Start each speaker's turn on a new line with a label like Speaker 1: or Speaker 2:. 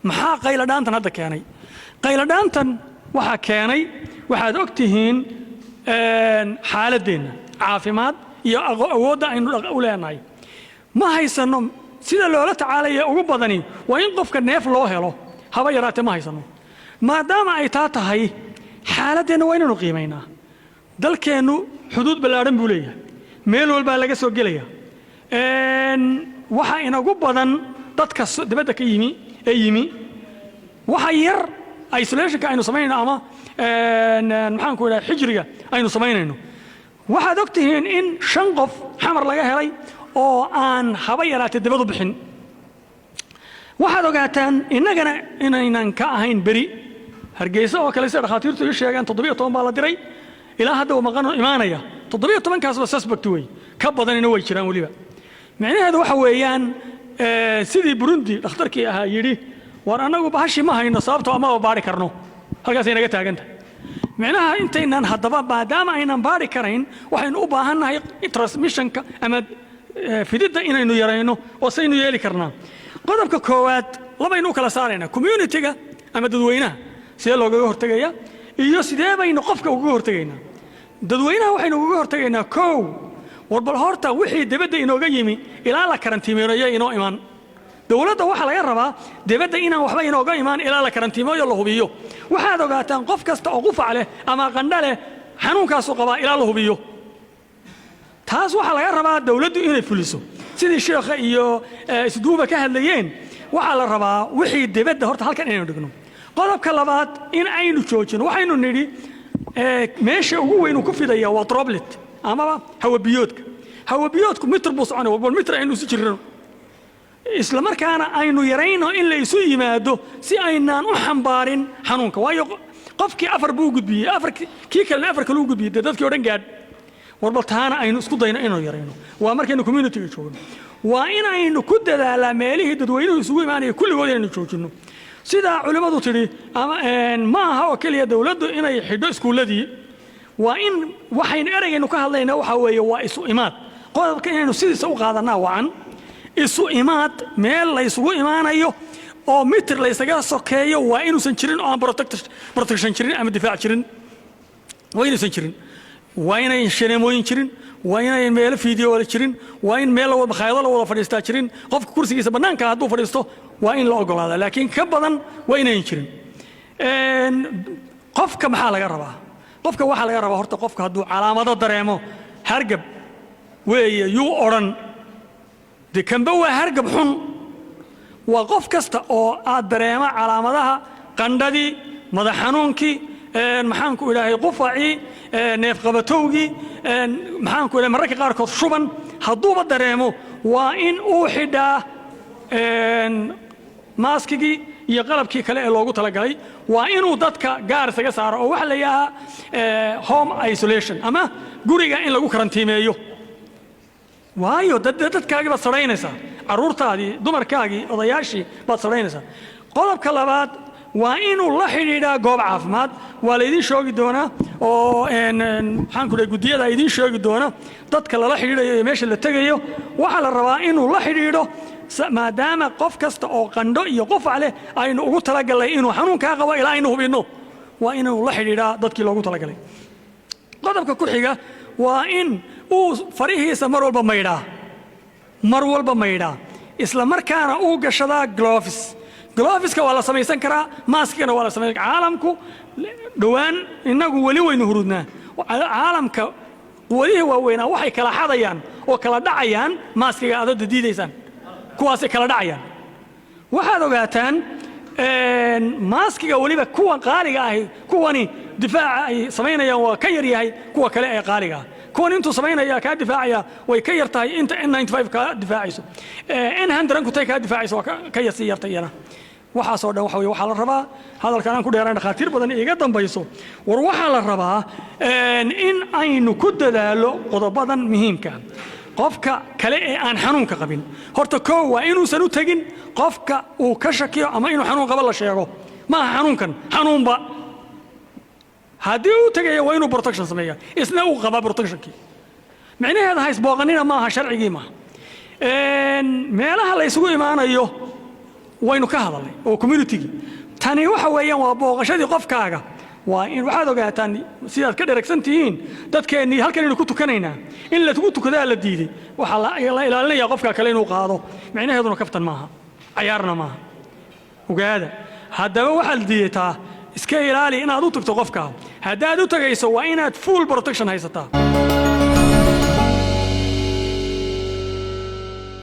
Speaker 1: maxaa qayladhaantan hadda keenay qayladhaantan waxaa keenay waxaad og tihiin xaaladeenna caafimaad iyo awoodda aynu u leenahay ma haysanno sida loola tacaalaya ugu badani waa in qofka neef loo helo haba yaraatee ma haysanno maadaama ay taa tahay xaaladeenna waa inaynu qiimaynaa dalkeennu xuduud ballaadhan buu leeyahay meel walbaa laga soo gelaya waxa inagu badan dadka dibadda ka yimi waxa yar isolationka aynu samaynayno ama maxaan ku idhaha xijriga aynu samaynayno waxaad og tihiin in 5 qof xamar laga helay oo aan haba yaraatee dibadu bixin waxaad ogaataan innagana inaynan ka ahayn beri hargeysa oo kale sida dhakhaatiirtu ii sheegaan 17 baa la diray ilaa hadda uu maqan imaanaya 17kaasba suspect way ka badanina way jiraan waliba macnaheedu waxa weeyaan sidii Burundi dhakhtarkii ahaa yiri war anagu bahashi ma hayno sababtoo ama baari karno halkaas inaga taaganta macnaha intaynan haddaba maadaama aynan baari karayn waxaynu u baahannahay transmissionka ama fididda inaynu yarayno oo saynu yeeli karnaa qodobka koowaad labaynu kala saarayna community-ga ama dadweynaha sidee loogaga hortagaya iyo sidee baynu qofka uga hortagaynaa dadweynaha waxaynu uga hortagaynaa kow warbal horta wixii dibadda inooga yimi ilaa la karantiimeeyo inoo imaan dawladda waxa laga rabaa dibadda inaan waxba inooga imaan ilaa la karantiimeeyo la hubiyo waxaad ogaataan qof kasta oo qufac leh ama qandha leh xanuunkaasu qabaa ilaa la hubiyo taas waxa laga rabaa dawladdu inay fuliso sidii sheekha iyo isduuba ka hadlayeen waxa la rabaa wixii dibadda horta halkan inaynu dhigno qodobka labaad in aynu joojino waxaynu nidhi meesha ugu weyn uu ku fidaya waa droplet ama hawabiyoodku mitr buu soconaya walba mitr aynu isu jirno isla markaana aynu yarayno in la isu yimaado si aynaan u xambaarin xanuunka waayo qofkii 4 buu gudbiyey kii kalena 4 kale u gudbiyey dadkii oo dhan gaadh warbal taana aynu isku dayno inaynu yarayno waa markaynu community-ga joogno waa in aynu ku dadaalaa meelihii dadweynuhu isugu imaanaya kulligood inaynu joojinno sidaa culimmadu tidhi ma aha oo keliya dawladdu inay xidho iskuulladii waa in waxaynu erayaynu ka hadlaynaa waxaa weeye waa isu imaad qodobka inaynu sidiisa u qaadanaa wacan isu imaad meel la isugu imaanayo oo mitir la isaga sokeeyo waa inuusan jirin oo aan protection jirin ama difaac jirin waa inuusan jirin waa inay shaneemooyin jirin waa inay meel fiideo wala jirin waa in meel wada khaydo la wada fadhiistaa jirin qofka kursigiisa banaanka hadduu fadhiisto waa in la ogolaada laakiin ka badan waa inayn jirin qofka maxaa laga rabaa qofka waxa laga rabaa horta qofka hadduu calaamado dareemo hargab weeye yuu odhan de kanba waa hargab xun waa qof kasta oo aad dareema calaamadaha qandhadii madax xanuunkii maxaan ku ilaahay qufacii neef qabatowgii maxaan ku ilaahay mararka qaarkood shuban hadduuba dareemo waa in uu xidhaa maaskigii iyo qalabkii kale ee loogu talagalay waa inuu dadka gaar isaga saaro oo waxa la yidhaahaa home isolation ama guriga in lagu karantiimeeyo waayo dadkaagii baad saraynaysaa carruurtaadii dumarkaagii odayaashii baad saraynaysaa qodobka labaad waa inuu la xidhiidhaa goob caafimaad waa la idiin sheegi doonaa oo maxaan ku dhahay guddiyada idiin sheegi doona dadka lala xidhiidhayo iyo meesha la tegayo waxaa la rabaa inuu la xidhiidho maadaama qof kasta oo qandho iyo qufac leh aynu ugu talagalnay inuu xanuunkaa qabo ilaa aynu hubinno waa inuu la xidhiidhaa dadkii loogu talagalay qodobka ku xiga waa in uu farihiisa mar walba maydhaa isla markaana uu gashadaa gloveska waa la samaysan karaa maaskigana waa la samaysan karaa caalamku dhowaan innagu weli waynu hurudnaa caalamka quwadihii waaweynaa waxay kala xadayaan oo kala dhacayaan maaskiga adada diidaysaan kuwaasay kala dhacayaan waxaad ogaataan maaskiga weliba kuwa qaaliga ahi kuwani difaaca ay samaynayaan waa ka yar yahay kuwa kale ee qaaliga ah kuwan intuu samaynaya kaa difaacaya way ka yar tahay inta N95 ka difaacayso N100 ku tay ka difaacayso waa ka yar si yartay yana waxaasoo dhan waxa la rabaa hadalkan aan ku dheeraan dhakhaatiir badan iga dambayso war waxa la rabaa in aynu ku dadaalo qodobadan muhiimka qofka kale ee aan xanuunka qabin horta koow waa inuusan u tagin qofka uu ka shakiyo ama inuu xanuun qabo la sheego ma aha xanuunba haddii uu tagayo waa inuu protection sameeyaa isna uu qabaa protectionkii macnaheeda ha isbooqanina maaha sharcigii maaha meelaha la isugu imaanayo waynu ka hadalnay oo community tani waxa weeyaan waa booqashadii qofkaaga waa in waxaad ogaataan sidaad ka dheregsan tihiin dadkeennii halkan inuu ku tukanaynaa in la tukadaa la diiday waxaa la ilaalinayaa qofka kale inuu qaado micnaheeduna kaftan maaha cayaarna maaha ogaada haddaba waxaad diidataa iska ilaali inaad u tagto qofka haddaad u tagayso waa inaad full protection haysataa